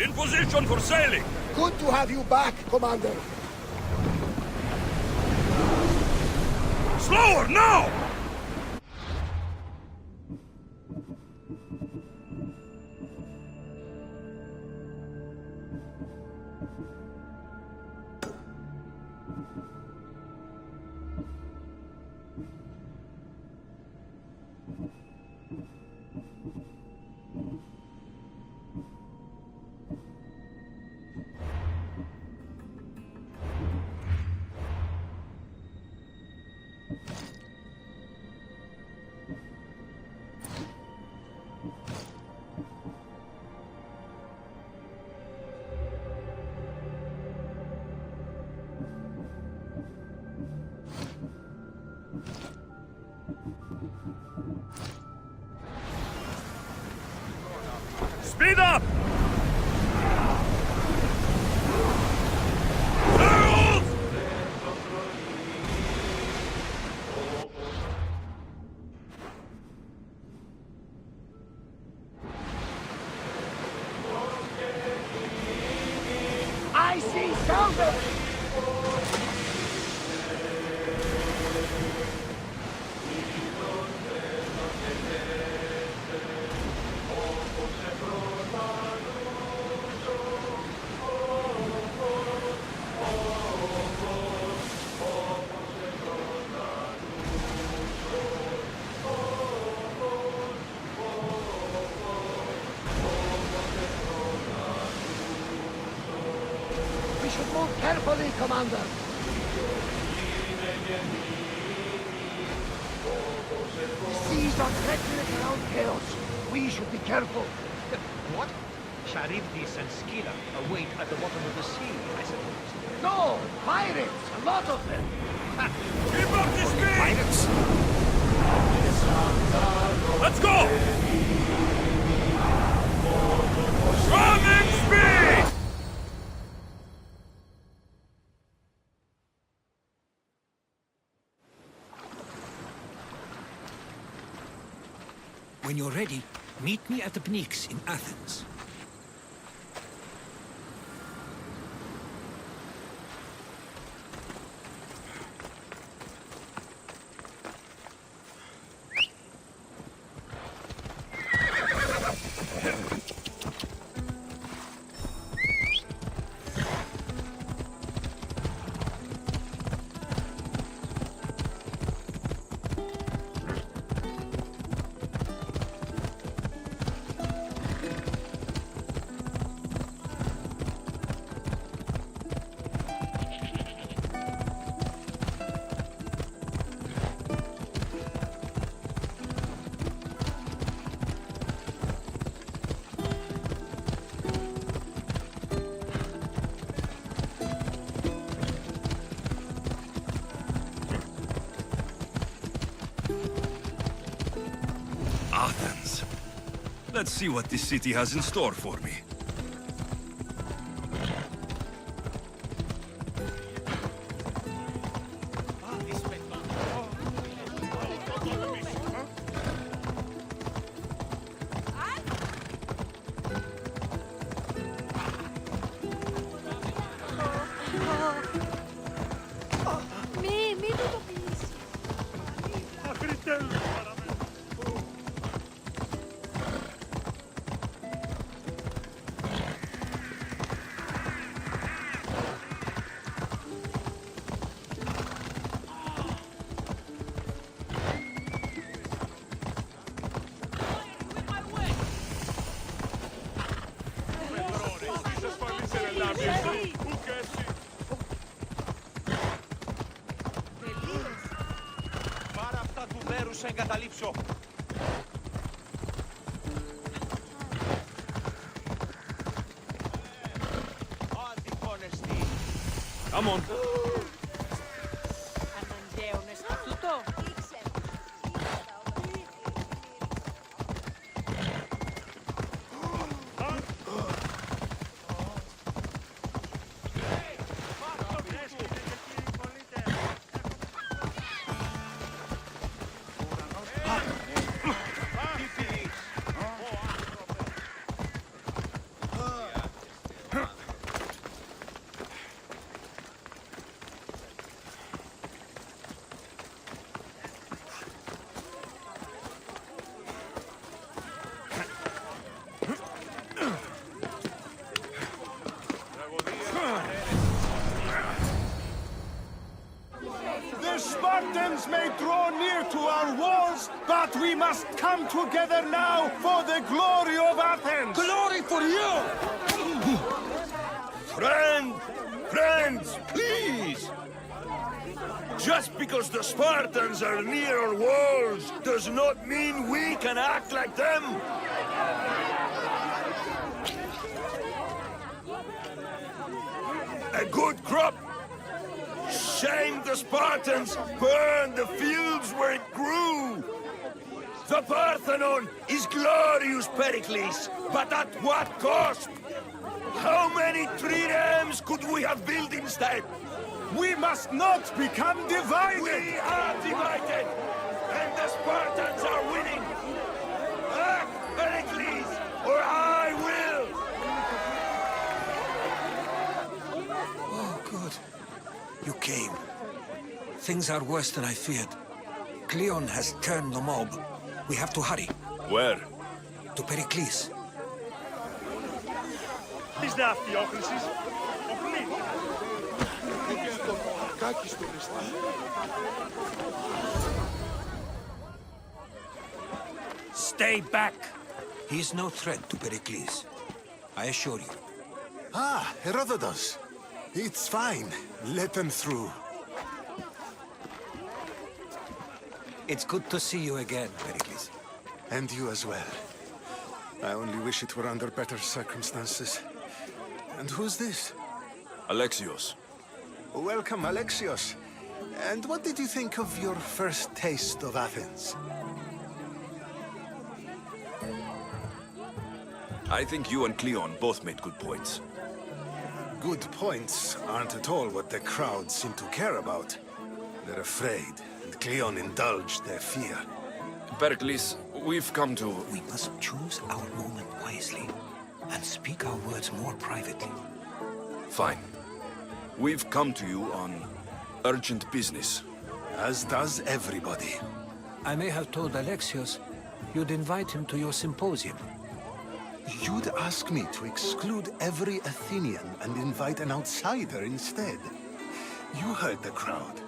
In position for sailing! Good to have you back, Commander. Slower, now! Speed up! Sails! I see salvage! We should move carefully, Commander. The seas are treacherous around chaos. We should be careful. What? Charybdis and Scylla await at the bottom of the sea, I suppose. No! Pirates! A lot of them! Keep up the speed! Pirates? Let's go! Running speed! When you're ready, meet me at the Pnyx in Athens. Athens. Let's see what this city has in store for me. Μη του το πεις. Πάρε αυτά του μέρους σε εγκαταλείψω. Αντιχώνεστη. Come on. Αναντέωνες τούτο. must come together now for the glory of Athens! Glory for you! Friends, please! Just because the Spartans are near our walls does not mean we can act like them! A good crop! Shame the Spartans burned the fields where it grew! The Parthenon is glorious, Pericles, but at what cost? How many triremes could we have built instead? We must not become divided! We are divided, and the Spartans are winning! Act, Pericles, or I will! Oh, good. You came. Things are worse than I feared. Cleon has turned the mob. We have to hurry. Where? To Pericles. Is that Theocrates? Stay back! He is no threat to Pericles. I assure you. Ah, Herodotus. It's fine. Let them through. It's good to see you again, Pericles. And you as well. I only wish it were under better circumstances. And who's this? Alexios. Welcome, Alexios. And what did you think of your first taste of Athens? I think you and Cleon both made good points. Good points aren't at all what the crowd seem to care about. They're afraid, and Cleon indulged their fear. Pericles, we've come to... We must choose our moment wisely and speak our words more privately. Fine. We've come to you on urgent business. As does everybody. I may have told Alexios you'd invite him to your symposium. You'd ask me to exclude every Athenian and invite an outsider instead. You heard the crowd.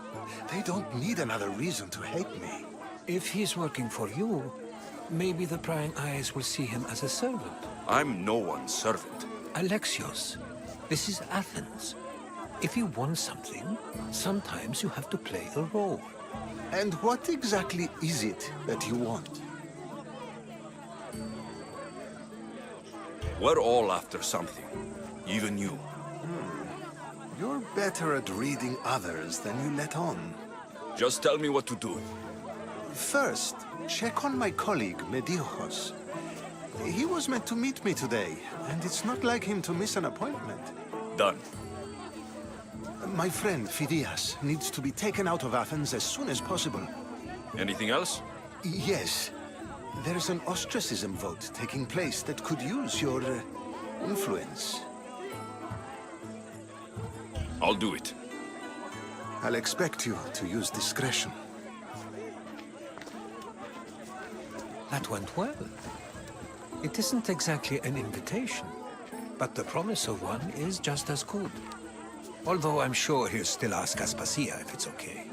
They don't need another reason to hate me. If he's working for you, maybe the prying eyes will see him as a servant. I'm no one's servant. Alexios, this is Athens. If you want something, sometimes you have to play a role. And what exactly is it that you want? We're all after something. Even you. You're better at reading others than you let on. Just tell me what to do. First, check on my colleague, Mediochos. He was meant to meet me today, and it's not like him to miss an appointment. Done. My friend, Phidias, needs to be taken out of Athens as soon as possible. Anything else? Yes. There's an ostracism vote taking place that could use your influence. I'll do it. I'll expect you to use discretion. That went well. It isn't exactly an invitation, but the promise of one is just as good. Although I'm sure he'll still ask Aspasia if it's okay.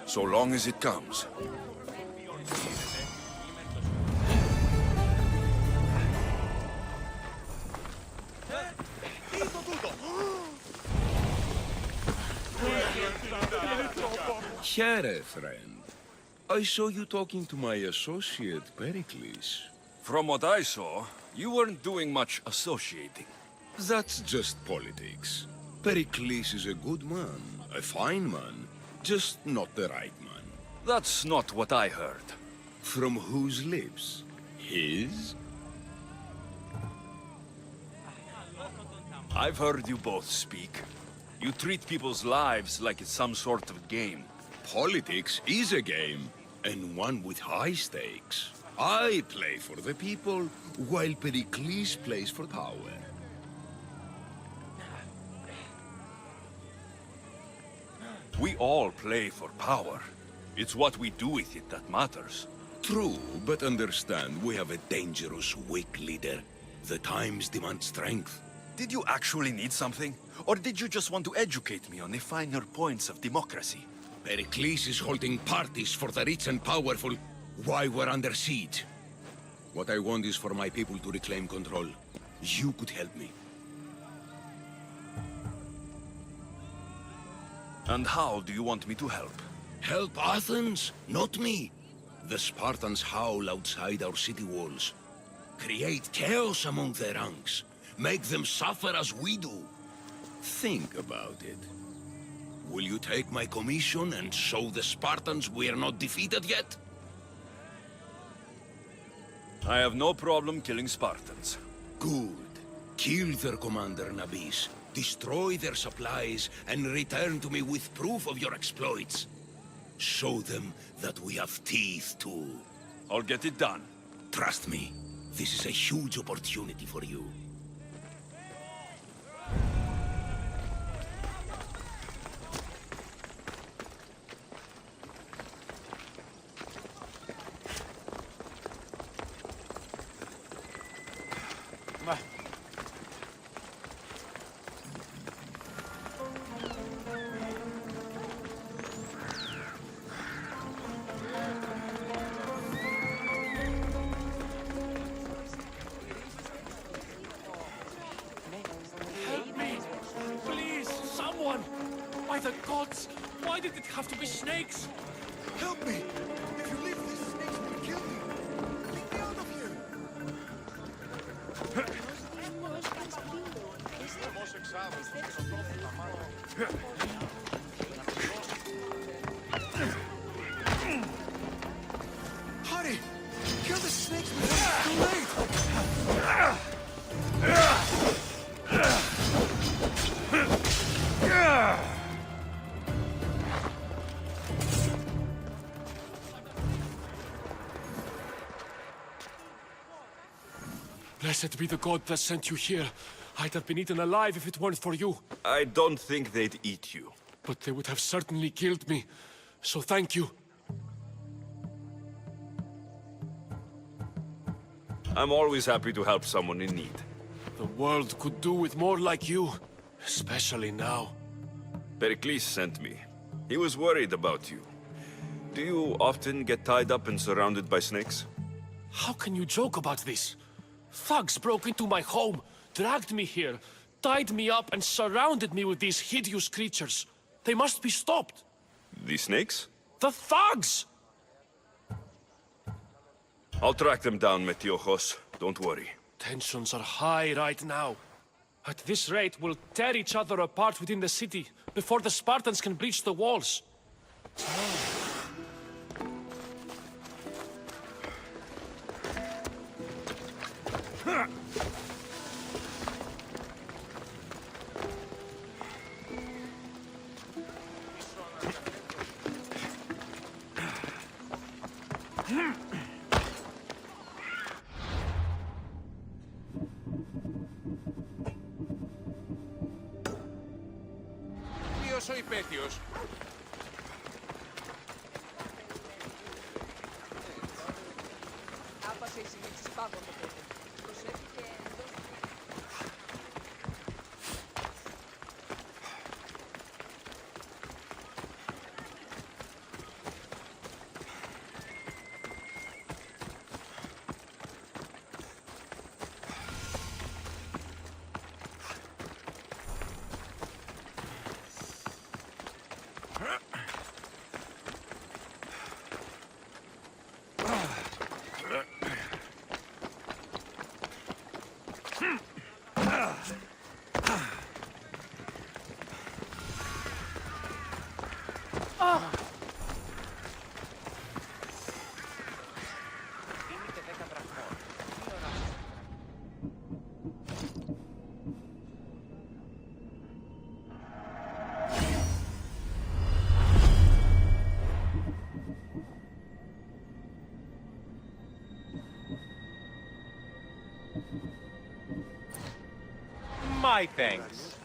So long as it comes. Here, friend. I saw you talking to my associate, Pericles. From what I saw, you weren't doing much associating. That's just politics. Pericles is a good man, a fine man, just not the right man. That's not what I heard. From whose lips? His? I've heard you both speak. You treat people's lives like it's some sort of game. Politics is a game, and one with high stakes. I play for the people, while Pericles plays for power. We all play for power. It's what we do with it that matters. True, but understand, we have a dangerous, weak leader. The times demand strength. Did you actually need something? Or did you just want to educate me on the finer points of democracy? Pericles is holding parties for the rich and powerful, why we're under siege. What I want is for my people to reclaim control. You could help me. And how do you want me to help? Help Athens, not me. The Spartans howl outside our city walls. Create chaos among their ranks. Make them suffer as we do. Think about it. Will you take my commission and show the Spartans we are not defeated yet? I have no problem killing Spartans. Good. Kill their commander, Nabis. Destroy their supplies and return to me with proof of your exploits. Show them that we have teeth too. I'll get it done. Trust me, this is a huge opportunity for you. By the gods! Why did it have to be snakes? Help me! If you leave, these snakes will kill me! Get me out of here! Hurry! Kill the snakes before it's too late! Blessed be the god that sent you here. I'd have been eaten alive if it weren't for you. I don't think they'd eat you. But they would have certainly killed me. So thank you. I'm always happy to help someone in need. The world could do with more like you. Especially now. Pericles sent me. He was worried about you. Do you often get tied up and surrounded by snakes? How can you joke about this? Thugs broke into my home, dragged me here, tied me up and surrounded me with these hideous creatures. They must be stopped. The snakes? The thugs! I'll track them down, Metiochos. Don't worry. Tensions are high right now. At this rate, we'll tear each other apart within the city before the Spartans can breach the walls. Ποιος ο υπέτειος? Άπασε η συνήθιση πάγω το πόδι. Προσέχει και εντός. My thanks.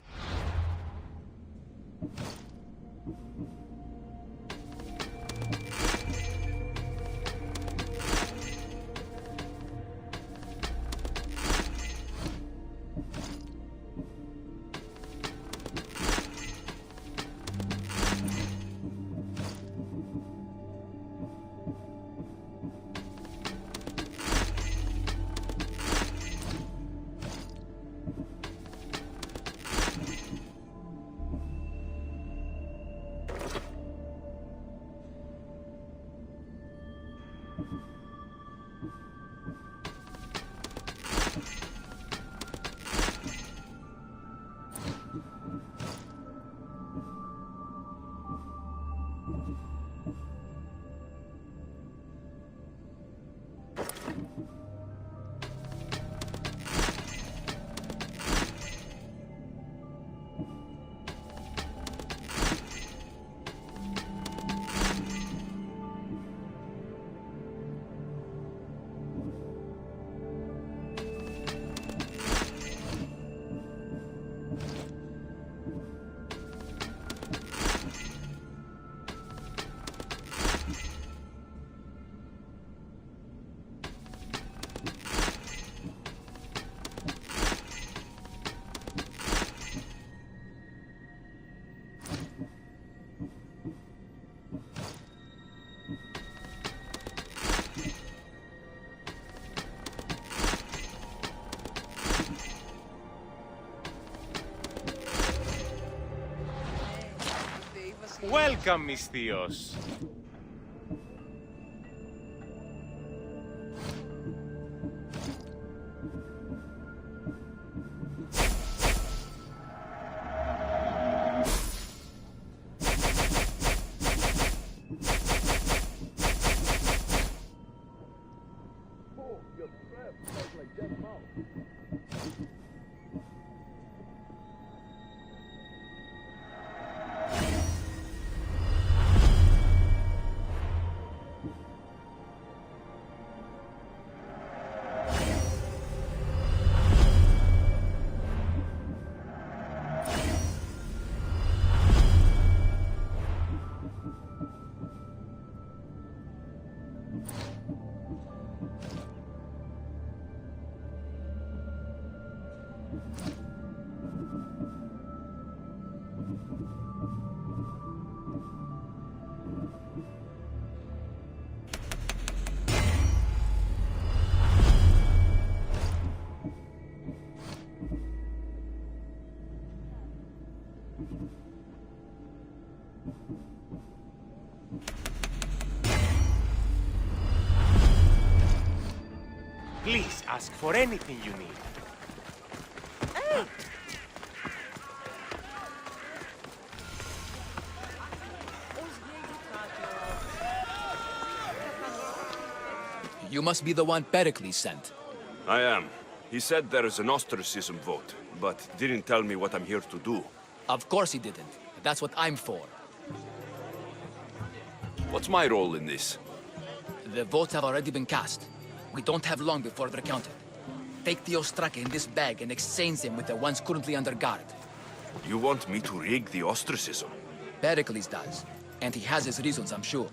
Welcome, mis tíos. Please ask for anything you need. You must be the one Pericles sent. I am. He said there is an ostracism vote, but didn't tell me what I'm here to do. Of course he didn't. That's what I'm for. What's my role in this? The votes have already been cast. We don't have long before they're counted. Take the Ostraka in this bag and exchange them with the ones currently under guard. You want me to rig the ostracism? Pericles does. And he has his reasons, I'm sure.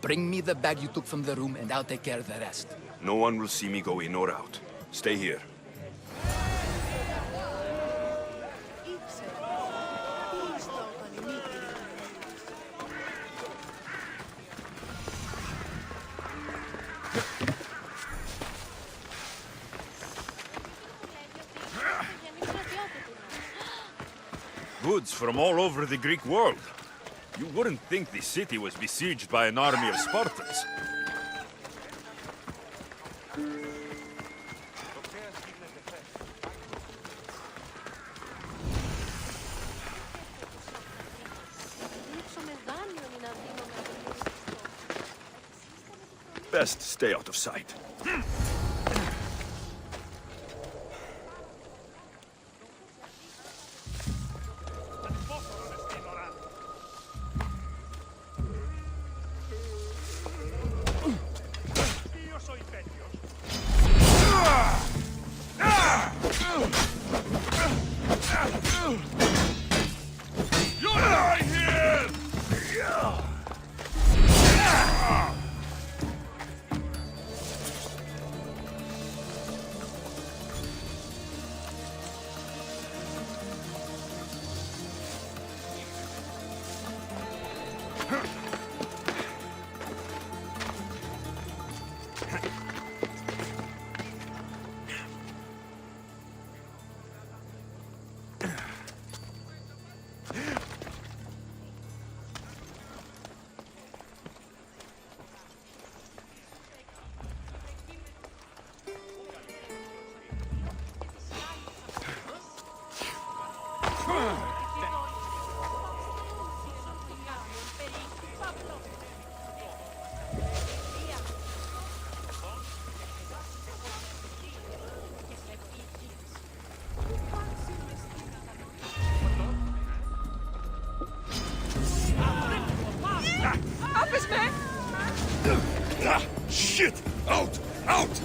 Bring me the bag you took from the room and I'll take care of the rest. No one will see me go in or out. Stay here. Goods from all over the Greek world. You wouldn't think the city was besieged by an army of Spartans. Best stay out of sight. Shit! Out! Out!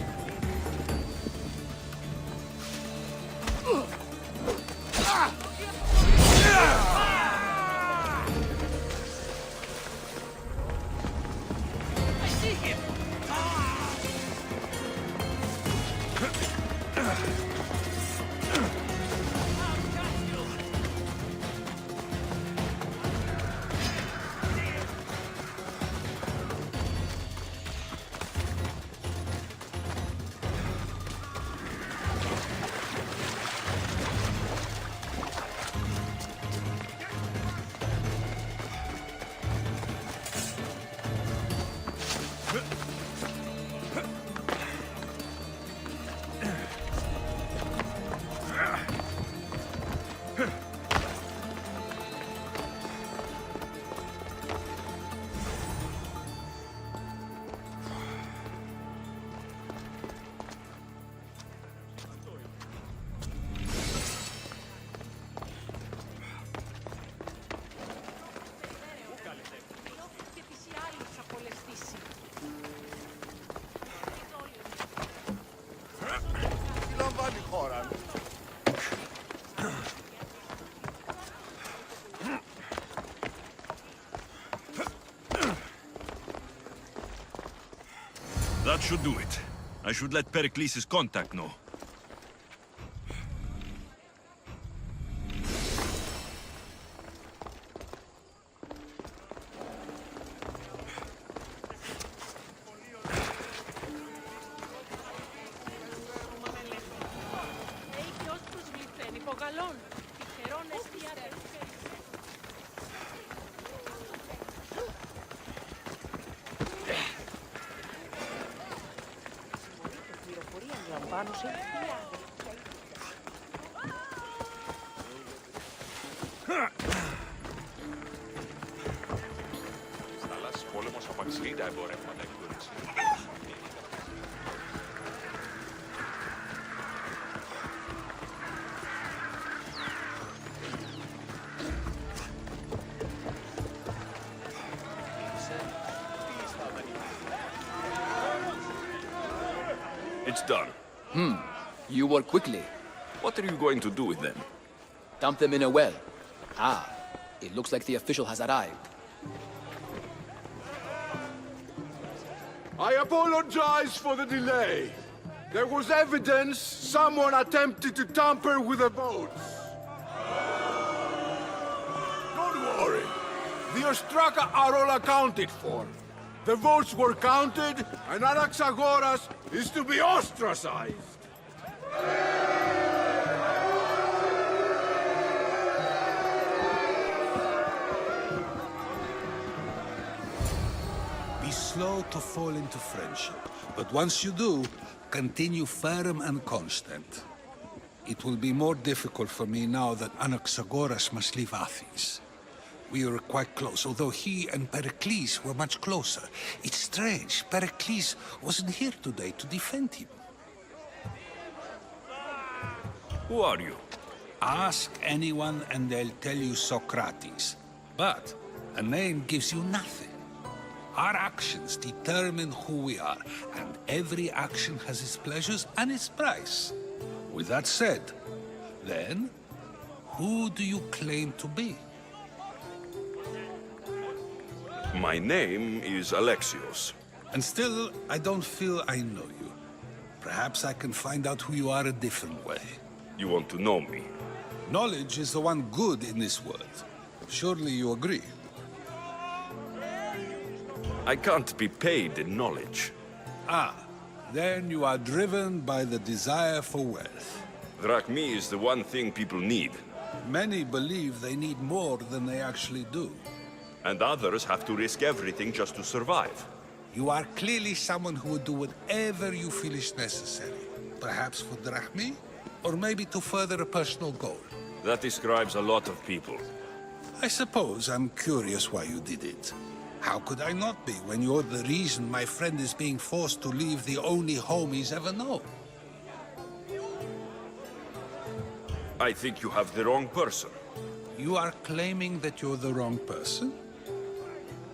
τη χώρα. That should do it. I should let Pericles' contact know. Θαλάσσης πόλεμος απαξιλεί τα εμπορεύματα εκ του Odyssey. It's done. You work quickly. What are you going to do with them? Dump them in a well. Ah, it looks like the official has arrived. I apologize for the delay. There was evidence someone attempted to tamper with the votes. Don't worry. The Ostraka are all accounted for. The votes were counted, and Anaxagoras is to be ostracized. Be slow to fall into friendship, but once you do, continue firm and constant. It will be more difficult for me now that Anaxagoras must leave Athens. We were quite close, although he and Pericles were much closer. It's strange, Pericles wasn't here today to defend him. Who are you? Ask anyone and they'll tell you Socrates. But a name gives you nothing. Our actions determine who we are, and every action has its pleasures and its price. With that said, then, who do you claim to be? My name is Alexios. And still, I don't feel I know you. Perhaps I can find out who you are a different way. You want to know me? Knowledge is the one good in this world. Surely you agree? I can't be paid in knowledge. Ah, then you are driven by the desire for wealth. Drachmi is the one thing people need. Many believe they need more than they actually do. And others have to risk everything just to survive. You are clearly someone who would do whatever you feel is necessary. Perhaps for drachmi, or maybe to further a personal goal. That describes a lot of people. I suppose I'm curious why you did it. How could I not be when you're the reason my friend is being forced to leave the only home he's ever known? I think you have the wrong person. You are claiming that you're the wrong person?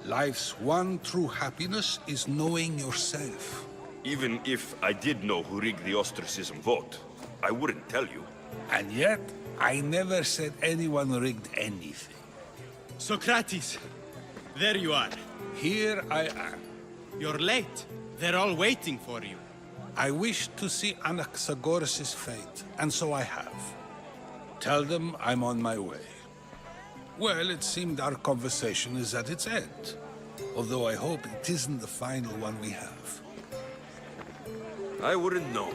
Life's one true happiness is knowing yourself. Even if I did know who rigged the ostracism vote, I wouldn't tell you. And yet, I never said anyone rigged anything. Socrates! There you are. Here I am. You're late. They're all waiting for you. I wish to see Anaxagoras' fate, and so I have. Tell them I'm on my way. Well, it seemed our conversation is at its end. Although I hope it isn't the final one we have. I wouldn't know.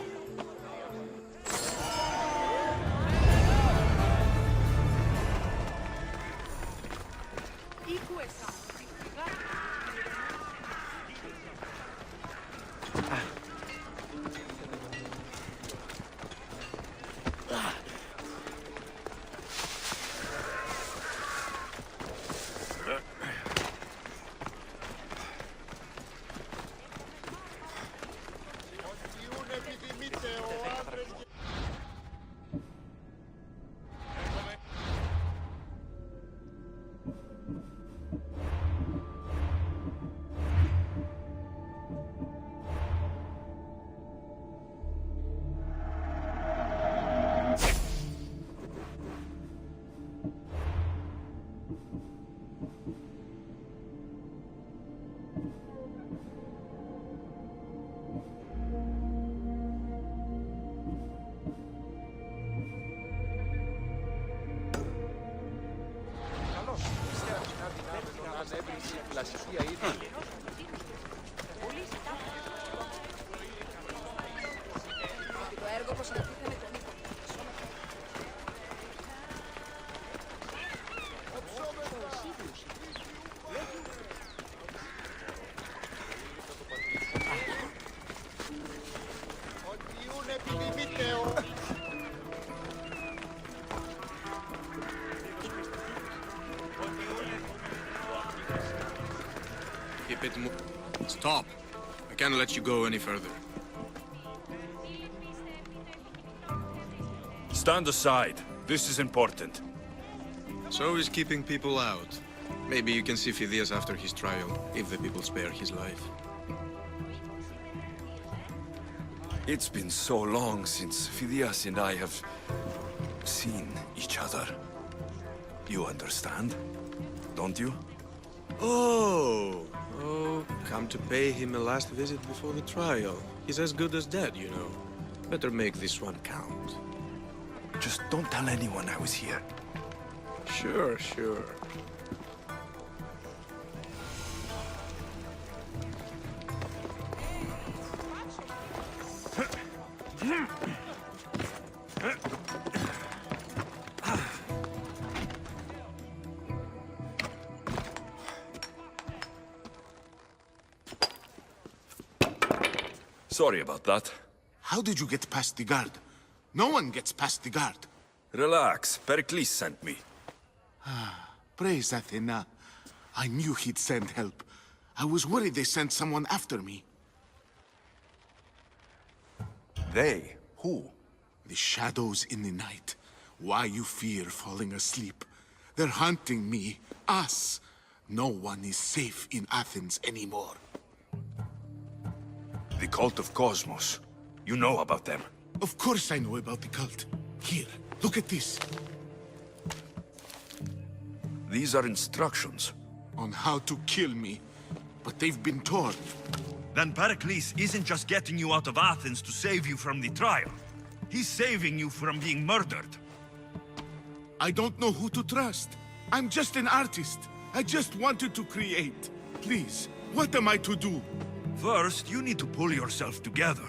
λίγο προσεκτικά με τον ύπο. Keep it moving. Stop. I can't let you go any further. Stand aside. This is important. So is keeping people out. Maybe you can see Phidias after his trial, if the people spare his life. It's been so long since Phidias and I have seen each other. You understand, don't you? Oh, come to pay him a last visit before the trial. He's as good as dead, you know. Better make this one count. Just don't tell anyone I was here. Sure, sure. Sorry about that. How did you get past the guard? No one gets past the guard. Relax. Pericles sent me. Praise Athena. I knew he'd send help. I was worried they sent someone after me. They? Who? The shadows in the night. Why you fear falling asleep? They're hunting me. Us. No one is safe in Athens anymore. The cult of Cosmos. You know about them. Of course I know about the cult. Here, look at this. These are instructions. On how to kill me. But they've been torn. Then Pericles isn't just getting you out of Athens to save you from the trial. He's saving you from being murdered. I don't know who to trust. I'm just an artist. I just wanted to create. Please, what am I to do? First, you need to pull yourself together.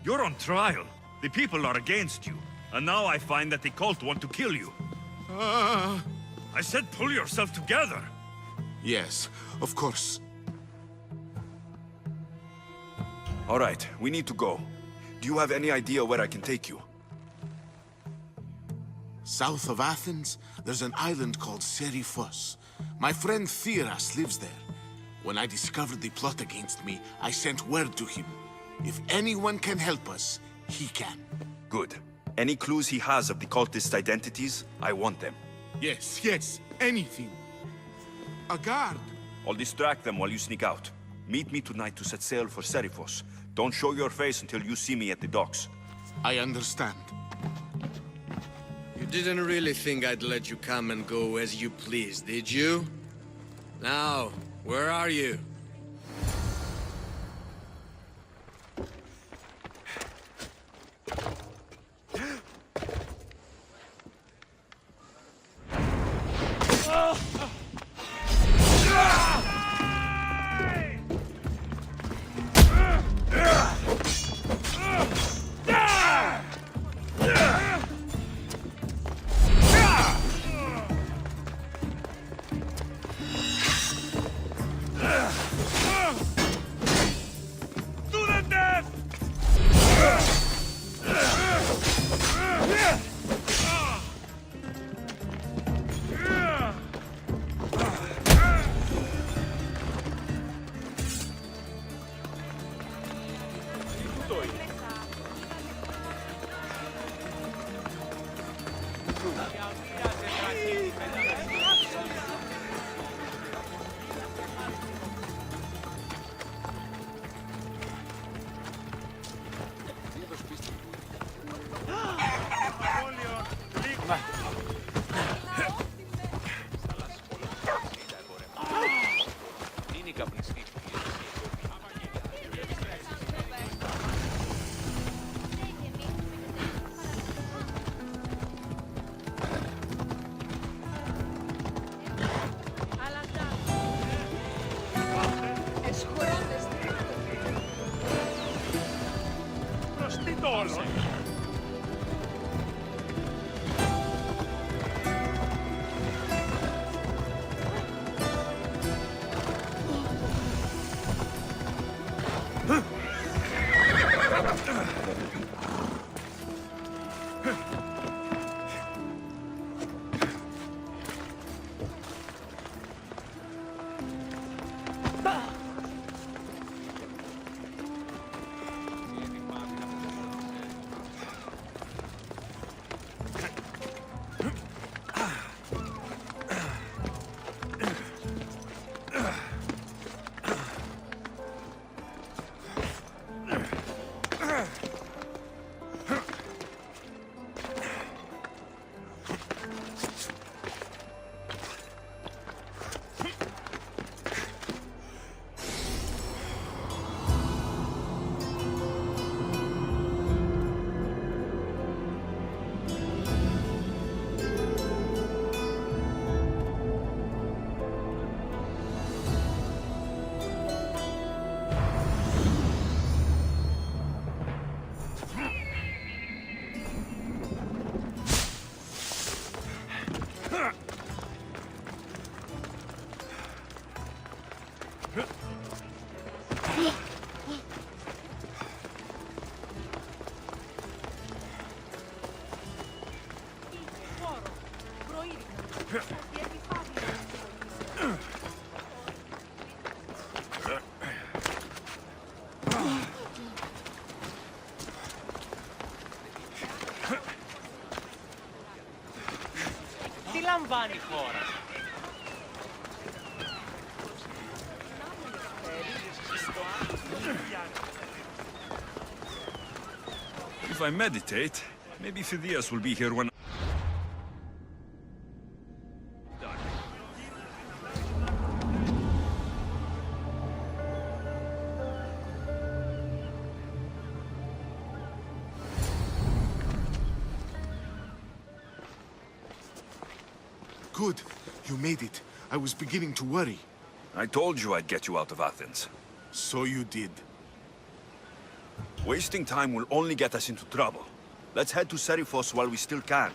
You're on trial. The people are against you. And now I find that the cult want to kill you. I said pull yourself together. Yes, of course. All right, we need to go. Do you have any idea where I can take you? South of Athens, there's an island called Seriphos. My friend Theras lives there. When I discovered the plot against me, I sent word to him. If anyone can help us, he can. Good. Any clues he has of the cultists' identities, I want them. Yes, yes, anything. A guard. I'll distract them while you sneak out. Meet me tonight to set sail for Seriphos. Don't show your face until you see me at the docks. I understand. You didn't really think I'd let you come and go as you please, did you? Now, where are you? λαμβάνει χώρα. If I meditate, maybe Phidias will be here when... Good. You made it. I was beginning to worry. I told you I'd get you out of Athens. So you did. Wasting time will only get us into trouble. Let's head to Seriphos while we still can.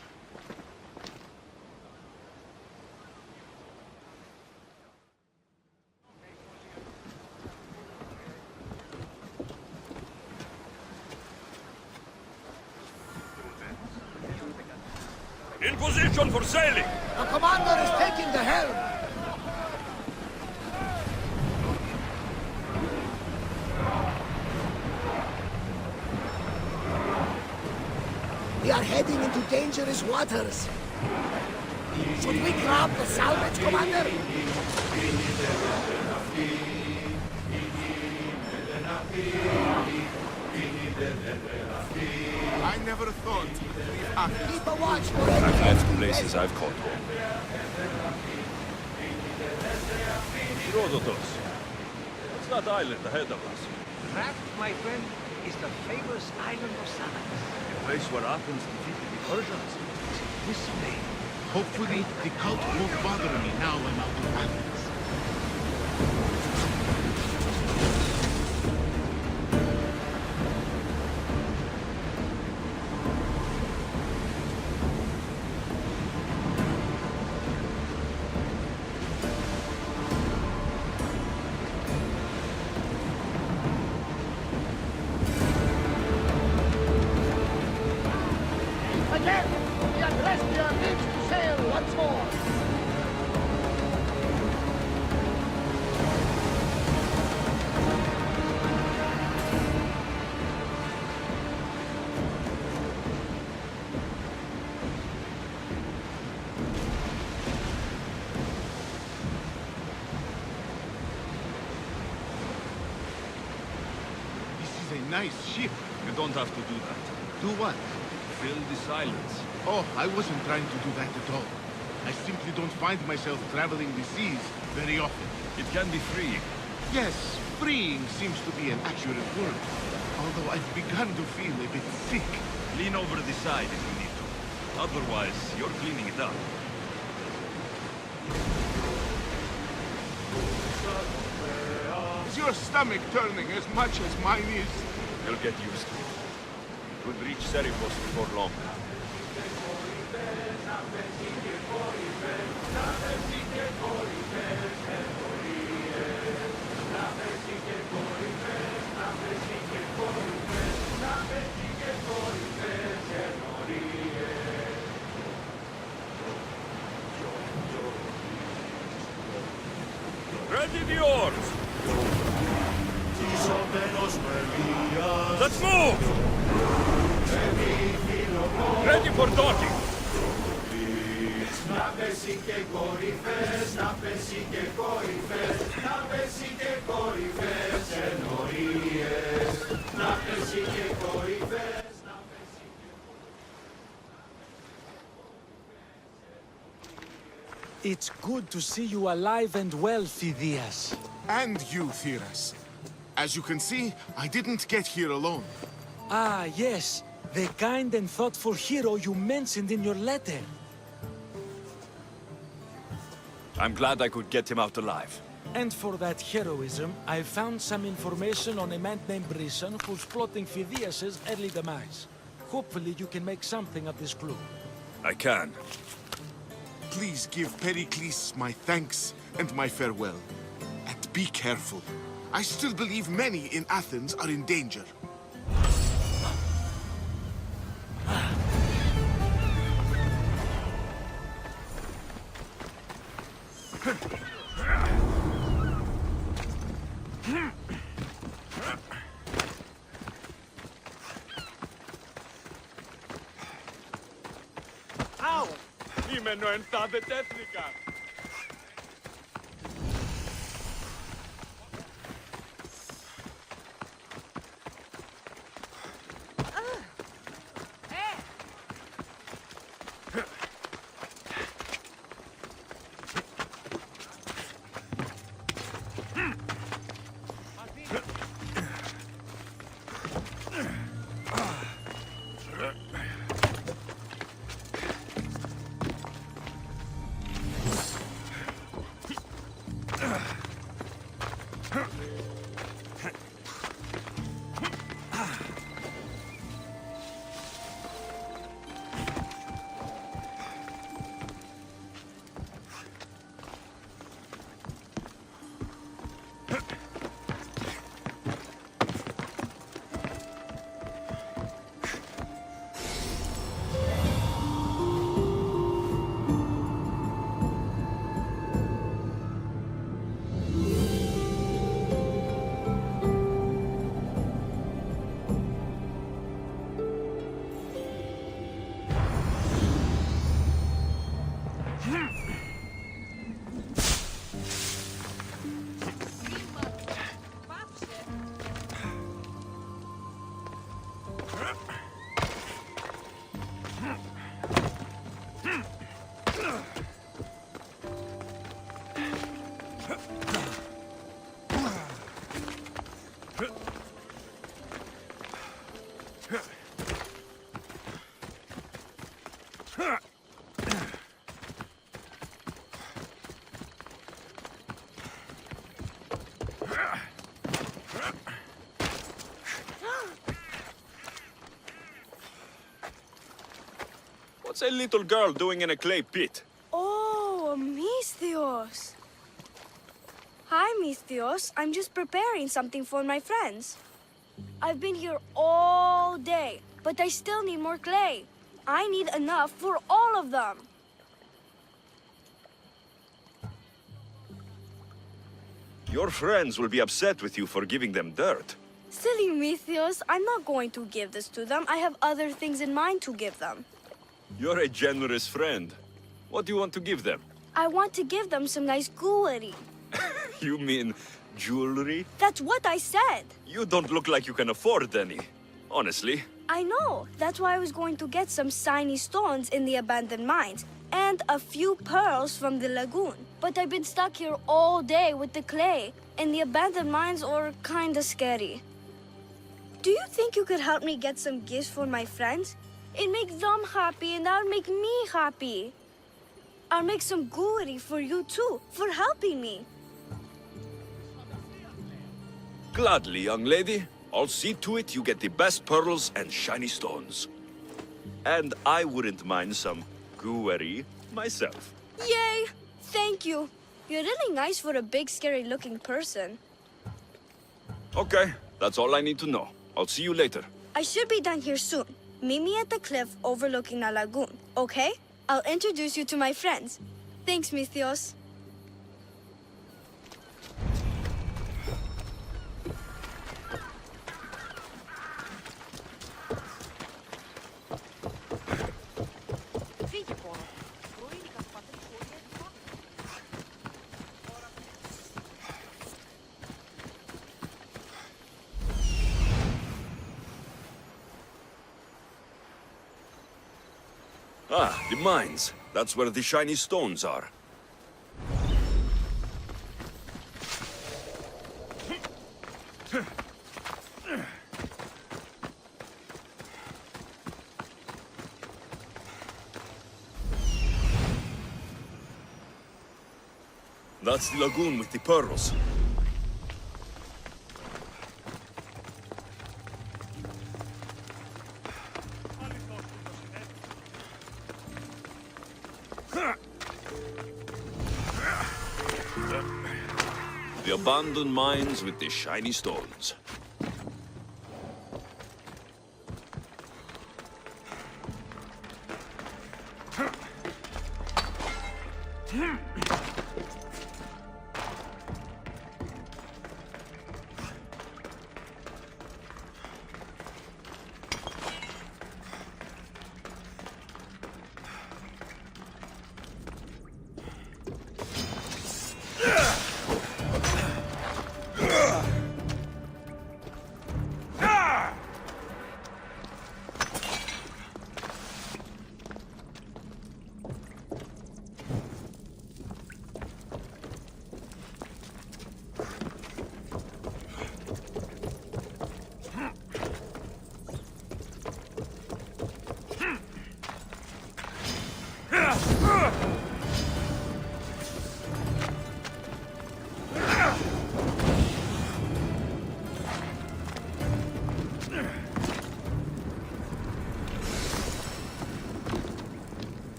In position for sailing! The commander is taking the helm! We are heading into dangerous waters. Should we grab the salvage, Commander? I never thought to leave Athens. Keep a watch for I've any left places I've called home. Herodotus, what's that island ahead of us? That, my friend, is the famous island of Salamis. The place where Athens defeated the Persians. This way. Hopefully, the cult won't bother me now I'm out of Athens. Again, the Adrestia lives to sail once more. This is a nice ship. You don't have to do that. Do what? Fill the silence. Oh, I wasn't trying to do that at all. I simply don't find myself traveling the seas very often. It can be freeing. Yes, freeing seems to be an accurate word. Although I've begun to feel a bit sick. Lean over the side if you need to. Otherwise, you're cleaning it up. Is your stomach turning as much as mine is? You'll get used to it. We'll reach Seriphos before long. Ready the oars! Let's move! Ready for docking! It's good to see you alive and well, Phidias. And you, Theras. As you can see, I didn't get here alone. Ah, yes. The kind and thoughtful hero you mentioned in your letter. I'm glad I could get him out alive. And for that heroism, I found some information on a man named Brisson who's plotting Phidias' early demise. Hopefully you can make something of this clue. I can. Please give Pericles my thanks and my farewell. And be careful. I still believe many in Athens are in danger. Ow! Είμαι νοενθάδε τέθνικα. What's a little girl doing in a clay pit? Oh, Misthios. Hi, Misthios. I'm just preparing something for my friends. I've been here all day, but I still need more clay. I need enough for all of them. Your friends will be upset with you for giving them dirt. Silly Misthios, I'm not going to give this to them. I have other things in mind to give them. You're a generous friend. What do you want to give them? I want to give them some nice jewelry. You mean jewelry? That's what I said. You don't look like you can afford any. Honestly. I know. That's why I was going to get some shiny stones in the abandoned mines and a few pearls from the lagoon. But I've been stuck here all day with the clay, and the abandoned mines are kinda scary. Do you think you could help me get some gifts for my friends? It'd make them happy, and that'll make me happy. I'll make some jewelry for you too, for helping me. Gladly, young lady. I'll see to it you get the best pearls and shiny stones. And I wouldn't mind some jewelry myself. Yay! Thank you. You're really nice for a big, scary-looking person. Okay, that's all I need to know. I'll see you later. I should be done here soon. Meet me at the cliff overlooking the lagoon, okay? I'll introduce you to my friends. Thanks, Misthios. Ah, the mines. That's where the shiny stones are. That's the lagoon with the pearls. The abandoned mines with the shiny stones.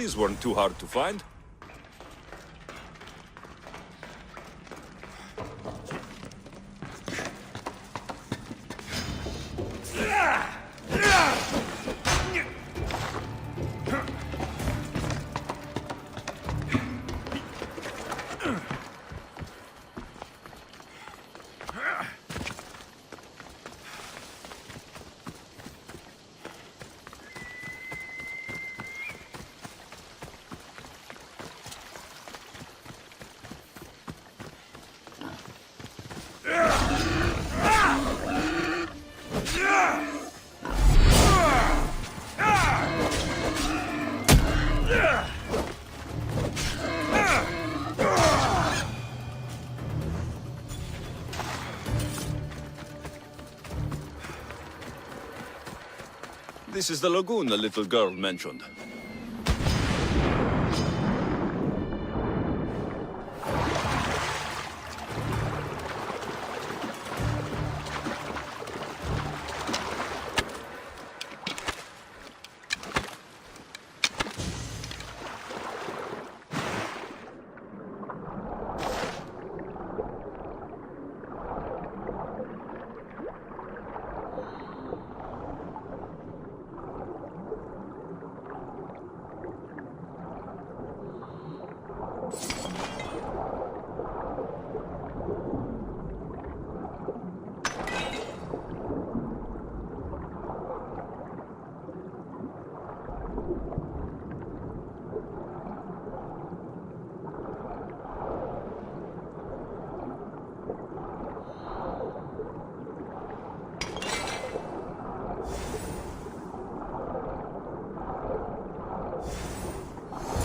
These weren't too hard to find. This is the lagoon the little girl mentioned.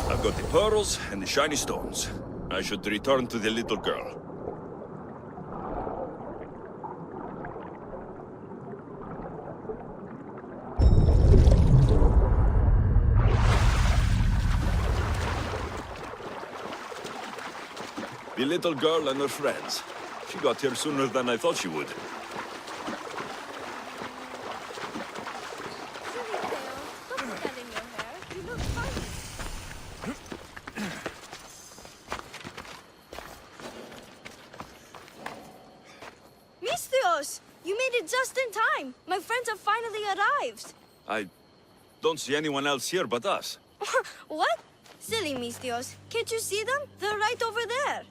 I've got the pearls and the shiny stones. I should return to the little girl. The little girl and her friends. She got here sooner than I thought she would. You made it just in time! My friends have finally arrived! I don't see anyone else here but us. What? Silly Mistios. Can't you see them? They're right over there.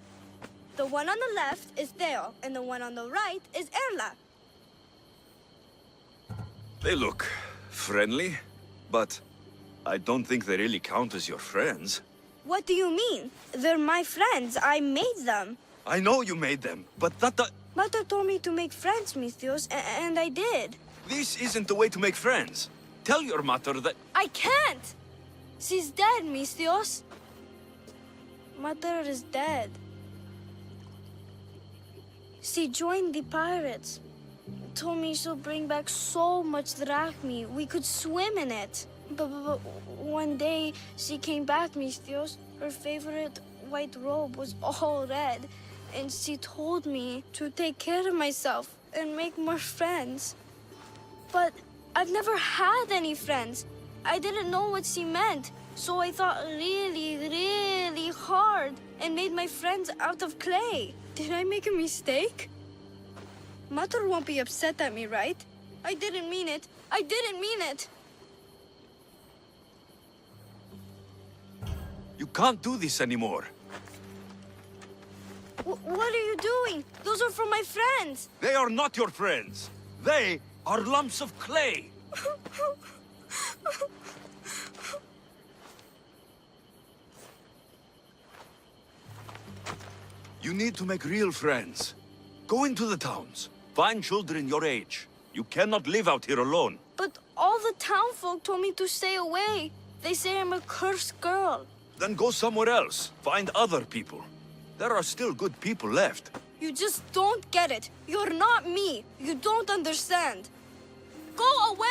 The one on the left is Theo, and the one on the right is Erla. They look friendly, but I don't think they really count as your friends. What do you mean? They're my friends. I made them. I know you made them, but that... Mother told me to make friends, Mistios, and I did. This isn't the way to make friends. Tell your mother that... I can't! She's dead, Mistios. Mother is dead. She joined the pirates. Told me she'll bring back so much drachmi, we could swim in it. But one day, she came back, Mistios. Her favorite white robe was all red. And she told me to take care of myself and make more friends. But I've never had any friends. I didn't know what she meant. So I thought really, really hard and made my friends out of clay. Did I make a mistake? Mother won't be upset at me, right? I didn't mean it. I didn't mean it. You can't do this anymore. What are you doing? Those are from my friends. They are not your friends. They are lumps of clay. You need to make real friends. Go into the towns. Find children your age. You cannot live out here alone. But all the townfolk told me to stay away. They say I'm a cursed girl. Then go somewhere else. Find other people. There are still good people left. You just don't get it. You're not me. You don't understand. Go away!